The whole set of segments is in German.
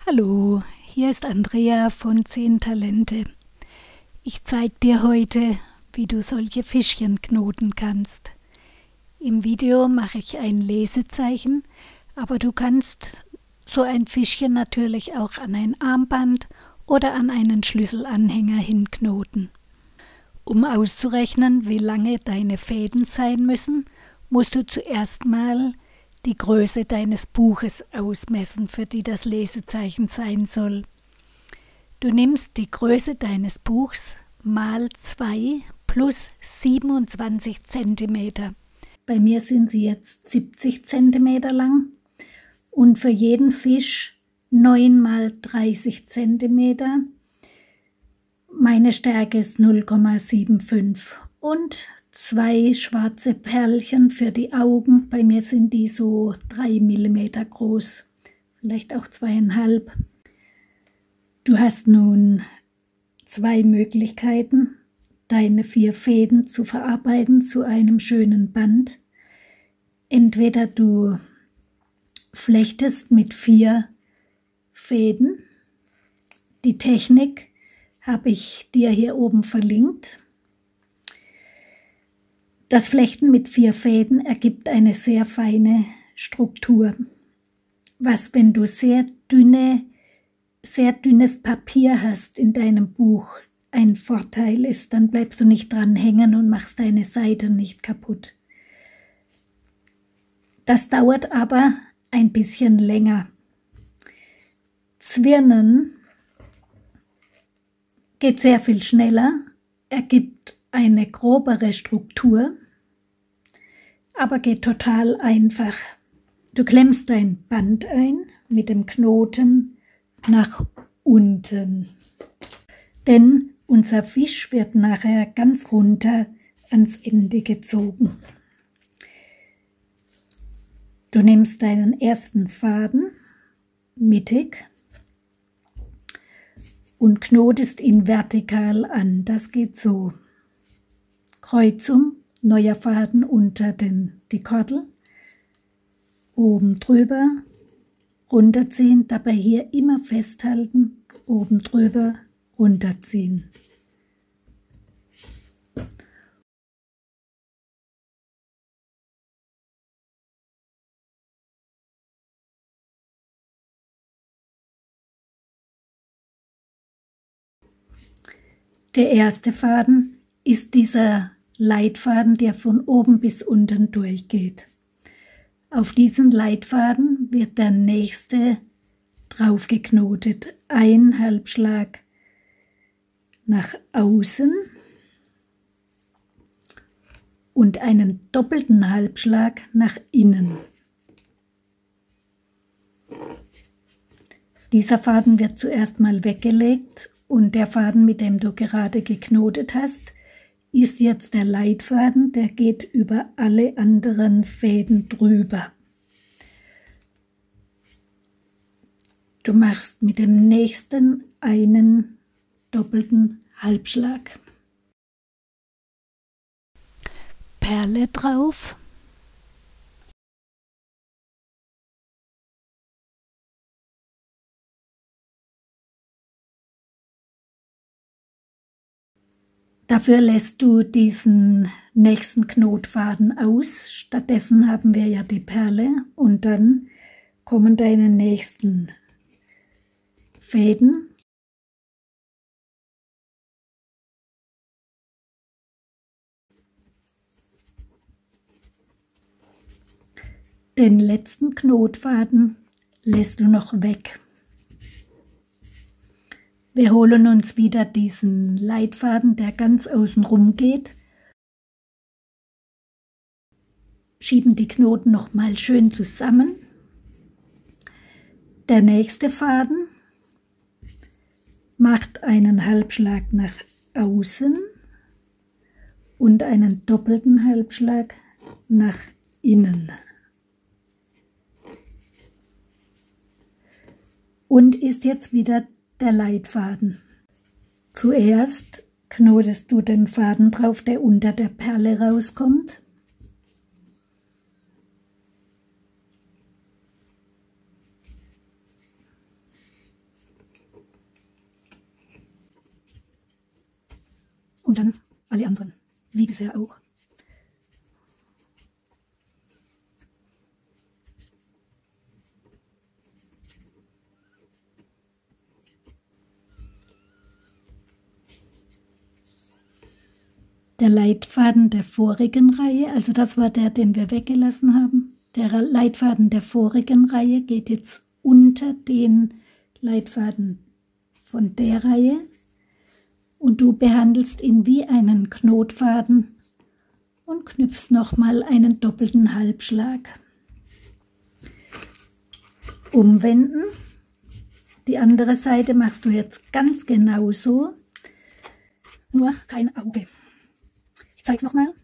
Hallo, hier ist Andrea von 10 Talente. Ich zeige dir heute, wie du solche Fischchen knoten kannst. Im Video mache ich ein Lesezeichen, aber du kannst so ein Fischchen natürlich auch an ein Armband oder an einen Schlüsselanhänger hinknoten. Um auszurechnen, wie lange deine Fäden sein müssen, musst du zuerst mal die Größe deines Buches ausmessen, für die das Lesezeichen sein soll. Du nimmst die Größe deines Buchs mal 2 plus 27 cm. Bei mir sind sie jetzt 70 cm lang und für jeden Fisch 9 mal 30 cm. Meine Stärke ist 0,75 und 2 schwarze Perlchen für die Augen. Bei mir sind die so 3 mm groß, vielleicht auch 2,5. Du hast nun 2 Möglichkeiten, deine 4 Fäden zu verarbeiten zu einem schönen Band. Entweder du flechtest mit 4 Fäden. Die Technik habe ich dir hier oben verlinkt. Das Flechten mit 4 Fäden ergibt eine sehr feine Struktur, was, wenn du sehr dünnes Papier hast in deinem Buch, ein Vorteil ist. Dann bleibst du nicht dran hängen und machst deine Seite nicht kaputt. Das dauert aber ein bisschen länger. Zwirnen geht sehr viel schneller, ergibt eine grobere Struktur, aber geht total einfach. Du klemmst dein Band ein mit dem Knoten nach unten, denn unser Fisch wird nachher ganz runter ans Ende gezogen. Du nimmst deinen ersten Faden mittig und knotest ihn vertikal an. Das geht so. Kreuzung, neuer Faden unter die Kordel, oben drüber, runterziehen, dabei hier immer festhalten, oben drüber, runterziehen. Der erste Faden ist dieser Leitfaden, der von oben bis unten durchgeht. Auf diesen Leitfaden wird der nächste drauf geknotet. Ein Halbschlag nach außen und einen doppelten Halbschlag nach innen. Dieser Faden wird zuerst mal weggelegt und der Faden, mit dem du gerade geknotet hast, ist jetzt der Leitfaden, der geht über alle anderen Fäden drüber. Du machst mit dem nächsten einen doppelten Halbschlag. Perle drauf. Dafür lässt du diesen nächsten Knotfaden aus. Stattdessen haben wir ja die Perle und dann kommen deine nächsten Fäden. Den letzten Knotfaden lässt du noch weg. Wir holen uns wieder diesen Leitfaden, der ganz außen rum geht, schieben die Knoten noch mal schön zusammen. Der nächste Faden macht einen Halbschlag nach außen und einen doppelten Halbschlag nach innen. Und ist jetzt wieder der Leitfaden. Zuerst knotest du den Faden drauf, der unter der Perle rauskommt. und dann alle anderen, wie bisher auch. Der Leitfaden der vorigen Reihe, also das war der, den wir weggelassen haben, der Leitfaden der vorigen Reihe geht jetzt unter den Leitfaden von der Reihe und du behandelst ihn wie einen Knotfaden und knüpfst nochmal einen doppelten Halbschlag. Umwenden. Die andere Seite machst du jetzt ganz genauso, nur kein Auge. Ich zeige es nochmal.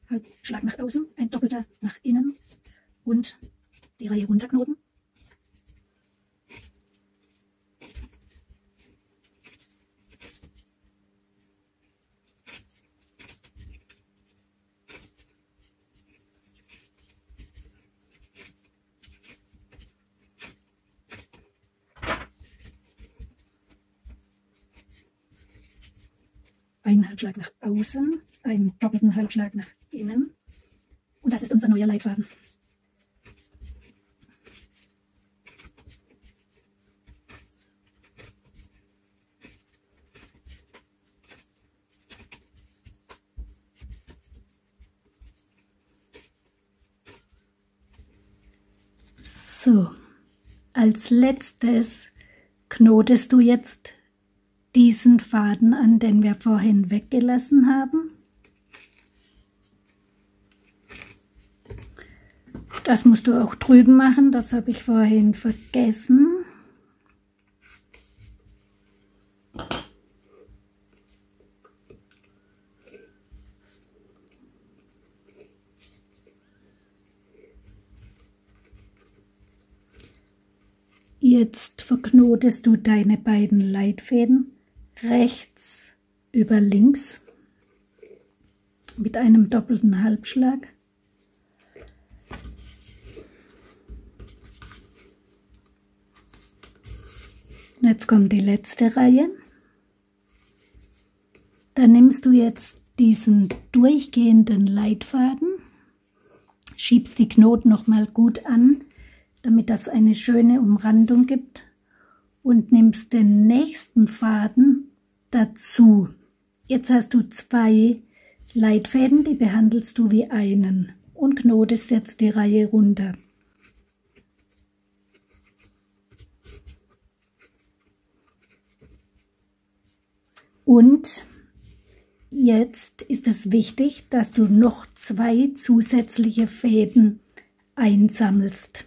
Halbschlag nach außen, ein doppelter nach innen und die Reihe runterknoten. Einen Halbschlag nach außen, einen doppelten Halbschlag nach innen und das ist unser neuer Leitfaden. So, als letztes knotest du jetzt diesen Faden an, den wir vorhin weggelassen haben. Das musst du auch drüben machen, das habe ich vorhin vergessen. Jetzt verknotest du deine beiden Leitfäden rechts über links mit einem doppelten Halbschlag. Und jetzt kommt die letzte Reihe. Dann nimmst du jetzt diesen durchgehenden Leitfaden, schiebst die Knoten nochmal gut an, damit das eine schöne Umrandung gibt und nimmst den nächsten Faden dazu. Jetzt hast du zwei Leitfäden, die behandelst du wie einen und knotest jetzt die Reihe runter. Und jetzt ist es wichtig, dass du noch zwei zusätzliche Fäden einsammelst.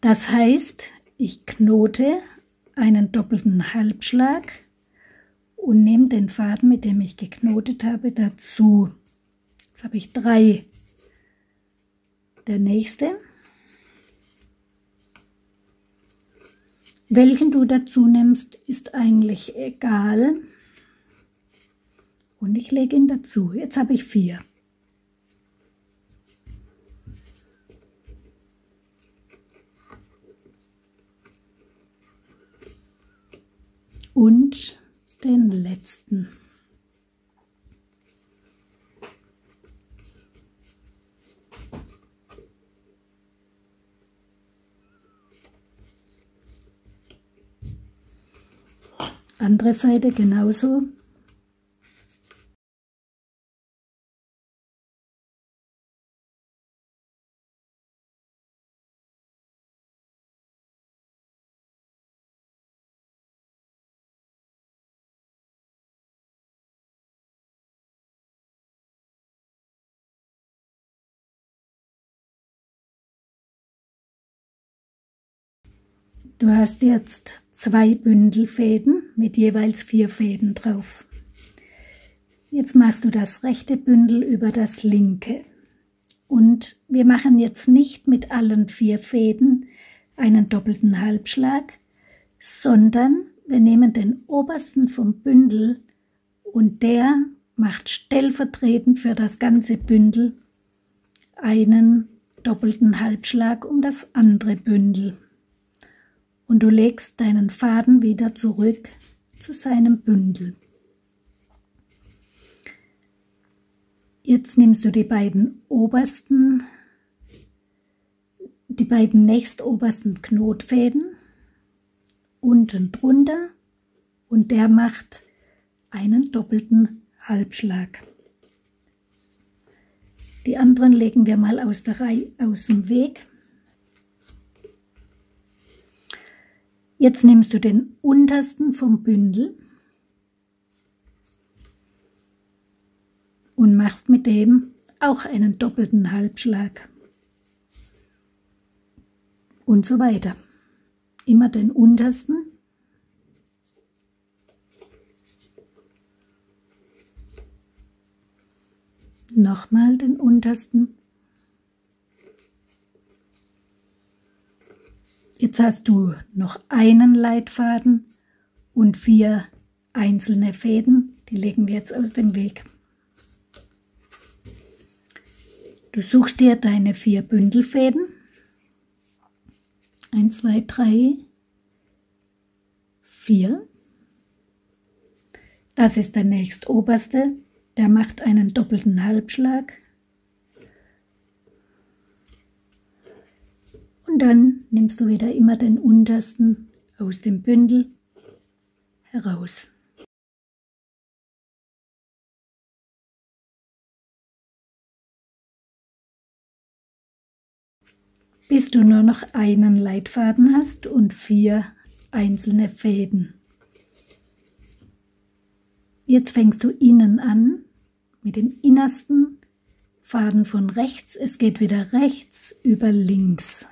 Das heißt, ich knote einen doppelten Halbschlag und nehme den Faden, mit dem ich geknotet habe, dazu. Jetzt habe ich 3. Der nächste. Welchen du dazu nimmst, ist eigentlich egal. Und ich lege ihn dazu. Jetzt habe ich 4. Und den letzten. Andere Seite genauso. Du hast jetzt 2 Bündelfäden mit jeweils 4 Fäden drauf. Jetzt machst du das rechte Bündel über das linke. Und wir machen jetzt nicht mit allen 4 Fäden einen doppelten Halbschlag, sondern wir nehmen den obersten vom Bündel und der macht stellvertretend für das ganze Bündel einen doppelten Halbschlag um das andere Bündel. Und du legst deinen Faden wieder zurück zu seinem Bündel. Jetzt nimmst du die beiden nächstobersten Knotfäden unten drunter und der macht einen doppelten Halbschlag. Die anderen legen wir mal aus der Reihe aus dem Weg. Jetzt nimmst du den untersten vom Bündel und machst mit dem auch einen doppelten Halbschlag. Und so weiter. Immer den untersten. Nochmal den untersten. Jetzt hast du noch einen Leitfaden und 4 einzelne Fäden. Die legen wir jetzt aus dem Weg. Du suchst dir deine 4 Bündelfäden. 1, 2, 3, 4. Das ist der nächstoberste. Der macht einen doppelten Halbschlag. Und dann nimmst du wieder immer den untersten aus dem Bündel heraus. Bis du nur noch einen Leitfaden hast und 4 einzelne Fäden. Jetzt fängst du innen an mit dem innersten Faden von rechts. Es geht wieder rechts über links.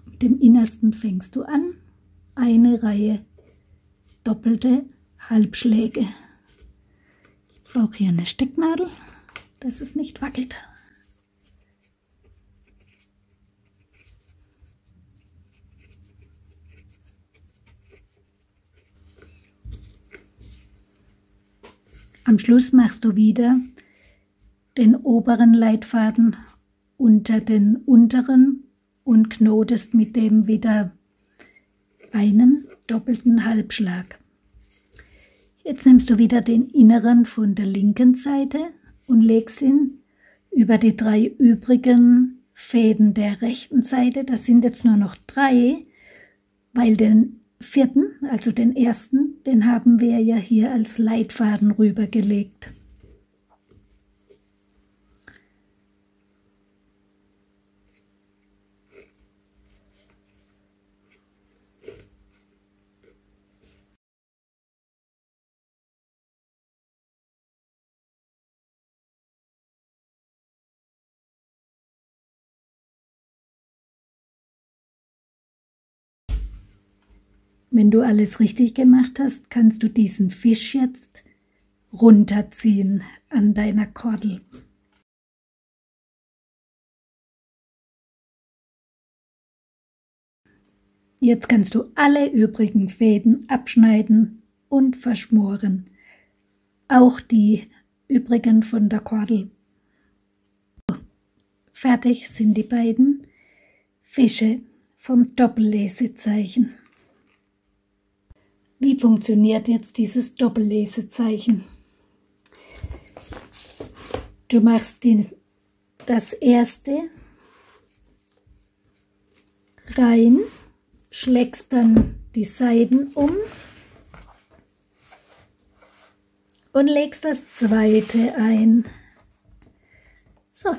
Mit dem innersten fängst du an, eine Reihe doppelte Halbschläge. Ich brauche hier eine Stecknadel, dass es nicht wackelt. Am Schluss machst du wieder den oberen Leitfaden unter den unteren und knotest mit dem wieder einen doppelten Halbschlag. Jetzt nimmst du wieder den inneren von der linken Seite und legst ihn über die 3 übrigen Fäden der rechten Seite. Das sind jetzt nur noch 3, weil den 4., also den ersten, den haben wir ja hier als Leitfaden rübergelegt. Wenn du alles richtig gemacht hast, kannst du diesen Fisch jetzt runterziehen an deiner Kordel. Jetzt kannst du alle übrigen Fäden abschneiden und verschmoren. Auch die übrigen von der Kordel. Fertig sind die beiden Fische vom Doppellesezeichen. Wie funktioniert jetzt dieses Doppellesezeichen? Du machst das erste rein, schlägst dann die Seiten um und legst das zweite ein. So,